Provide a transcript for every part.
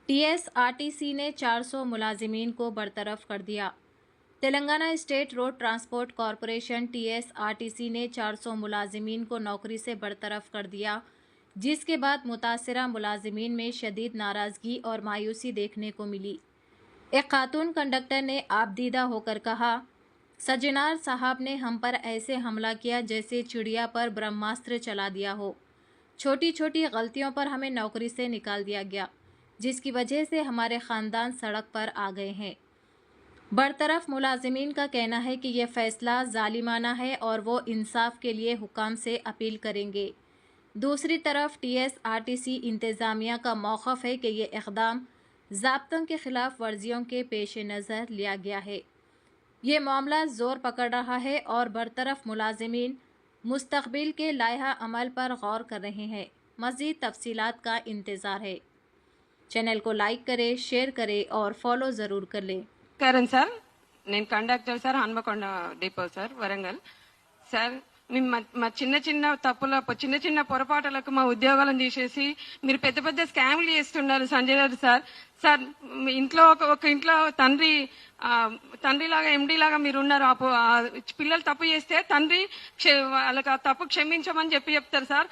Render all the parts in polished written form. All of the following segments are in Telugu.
टीएसआरटीसी ने 400 मुलाजिमीन को बरतरफ कर दिया। Telangana state road transport corporation TSRTC ने 400 मुलाजिमीन को नौकरी से बरतरफ कर दिया, जिसके बाद मुतासरा मुलाजिमीन में शदीद नाराज़गी और मायूसी देखने को मिली। एक खातून कंडक्टर ने आपदीदा होकर कहा, सज्जनार साहब ने हम पर ऐसे हमला किया जैसे चिड़िया पर ब्रह्मास्त्र चला दिया हो। छोटी छोटी गलतियों पर हमें नौकरी से निकाल दिया गया, जिसकी वजह से हमारे ख़ानदान सड़क पर आ गए हैं। बरतरफ मुलाजिमीन का कहना है कि यह फ़ैसला जालिमाना है और वो इंसाफ के लिए हुकाम से अपील करेंगे। दूसरी तरफ टीएसआरटीसी इंतज़ामिया का मौक़िफ़ है कि ये इक़दाम ज़ाब्तों के ख़िलाफ़ वर्जियों के पेश नज़र लिया गया है। ये मामला ज़ोर पकड़ रहा है और बरतरफ मुलाजिमीन मुस्तक़बिल के लाइहा अमल पर गौर कर रहे हैं। मज़ीद तफ़सीलात का इंतज़ार है। चैनल को लाइक करें, शेयर करें और फॉलो ज़रूर कर लें। కరణ్ సార్, నేను conductor sir, Hanamkonda depot sir, Warangal sir. మేము మా చిన్న చిన్న తప్పుల చిన్న చిన్న పొరపాటులకు మా ఉద్యోగాలను తీసేసి మీరు పెద్ద పెద్ద స్కామ్లు చేస్తున్నారు సంజయ్ గారు సార్. సార్ ఇంట్లో ఒక ఇంట్లో తండ్రి లాగా ఎండి లాగా మీరు ఉన్నారు. పిల్లలు తప్పు చేస్తే తండ్రి వాళ్ళకి ఆ తప్పు క్షమించమని చెప్తారు సార్.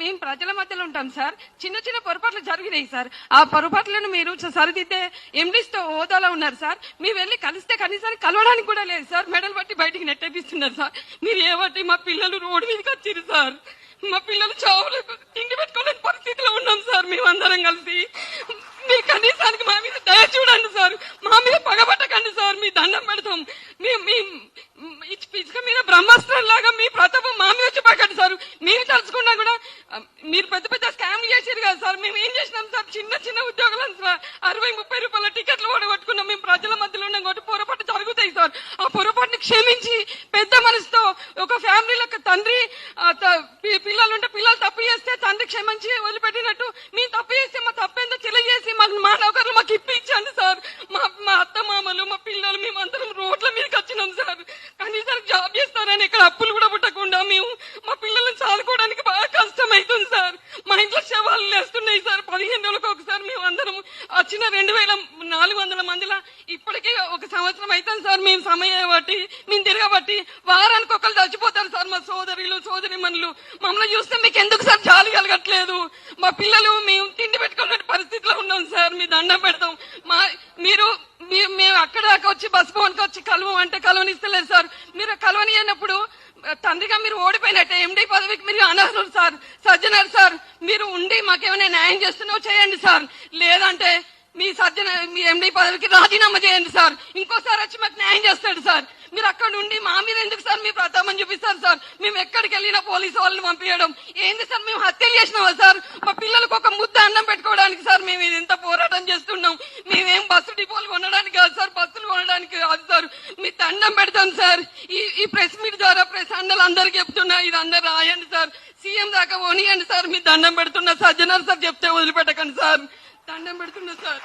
మేము ప్రజల మధ్యలో ఉంటాం సార్. చిన్న చిన్న పొరపాట్లు జరిగినాయి సార్. ఆ పొరపాట్లను మీరు సరిదిద్దే ఎండిస్తో హోదాలో ఉన్నారు సార్. మీరు వెళ్ళి కలిస్తే కనీసానికి కలవడానికి కూడా లేదు సార్. మెడలు బట్టి బయటికి నెట్టేపిస్తున్నారు సార్. మీరు ఏ బట్టి మా పిల్లలు రోడ్డు మీదకి వచ్చారు సార్. మా పిల్లలు చావులకు తిండి పెట్టుకోలేని పరిస్థితిలో ఉన్నాం సార్. మేమందరం కలిసి మీరు కనీసానికి మా మీద దయ చూడండి సార్. మా మీద పగబట్టకండి సార్. మీ దండం పెడతాం. ఇసుక మీద బ్రహ్మాస్త్రం లాగా మీ ప్రతాపం మా మీద చూపకండి సార్. మేము తలుచుకున్నా కూడా మీరు పెద్ద పెద్ద స్కామ్లు చేసారు కదా సార్. మేము ఏం చేసినాం సార్? చిన్న చిన్న ఉద్యోగాలను 60-30 రూపాయల టికెట్లు ఓడగొట్టుకున్నాం. మేము ప్రజల మధ్యలో ఉన్నాం కాబట్టి పొరపాటు జరుగుతాయి సార్. ఆ పొరపాటుని క్షమించి పెద్ద మనసుతో ఒక ఫ్యామిలీలకు తండ్రి పిల్లలు ఉంటే పిల్లలు తప్పు చేస్తే తండ్రి క్షమించి వదిలిపెట్టినట్టు మేము తప్పు చేస్తే మా తప్పేందో తెలియజేసి మా నౌకర్లు మాకు ఇప్పించండి సార్. మా అత్త మామలు మా పిల్లలు మేమందరం రోడ్ల మీదకి వచ్చినాం సార్. కనీసానికి జాబ్ చేస్తారని ఇక్కడ అప్పులు కూడా పుట్టకుండా మేము మా పిల్లల్ని చాలుకోవడానికి బాగా కష్టం అవుతుంది సార్. మా ఇంట్లో శవాలు లేస్తున్నాయి సార్. 15 రోజులకు ఒకసారి మేము అందరం వచ్చిన 2400 మందిలో ఇప్పటికీ 1 సంవత్సరం అవుతుంది సార్. మేము సమయం బట్టి మేము తిరగబట్టి వారానికి ఒకరు చచ్చిపోతారు సార్. మా సోదరులు సోదరిమణులు మమ్మల్ని చూస్తే మీకు ఎందుకు సార్ జాలి కలగట్లేదు? మా పిల్లలు మేము తిండి పెట్టుకునే పరిస్థితిలో ఉన్నాం సార్. మీ దండం పెడతాం. మేము అక్కడ దాకా వచ్చి బస్ భవన్కి వచ్చి కలవం అంటే కలవనిస్తలేదు సార్. మీరు కలవని అయినప్పుడు తండ్రిగా మీరు ఓడిపోయినట్టే. ఎండీ పదవికి మీరు అనర్హులు సార్. సజ్జనార్ సార్, మీరు ఉండి మాకేమైనా న్యాయం చేస్తున్నావు చేయండి సార్. లేదంటే మీ ఎండీ పదవికి రాజీనామా చేయండి సార్. ఇంకోసారి వచ్చి మాకు న్యాయం చేస్తాడు సార్. మీరు అక్కడ ఉండి మా మీద ఎందుకు సార్ మీ ప్రతాపం చూపిస్తారు సార్? మేము ఎక్కడికి వెళ్ళినా పోలీసు వాళ్ళని పంపించడం ఏంది సార్? మేము హత్యలు చేసినావా సార్? మా పిల్లలకు ఒక ముద్ద అన్నం పెట్టుకోవడానికి సార్ మేము ఎంత పోరాటం చేస్తున్నాం. మేమేం బస్సు డిపోలు కొనడానికి కాదు సార్, బస్సులు కొనడానికి కాదు సార్. మీ దండం పెడతాం సార్. ఈ ప్రెస్ మీట్ ద్వారా ప్రెస్ అన్నలు అందరికి చెప్తున్నా, ఇది అందరు రాయండి సార్. సీఎం దాకా పోనీయండి సార్. మీ దండం పెడుతున్నా. సజ్జనార్ సార్ చెప్తే వదిలిపెట్టకండి సార్. దండం పెడుతున్నా సార్.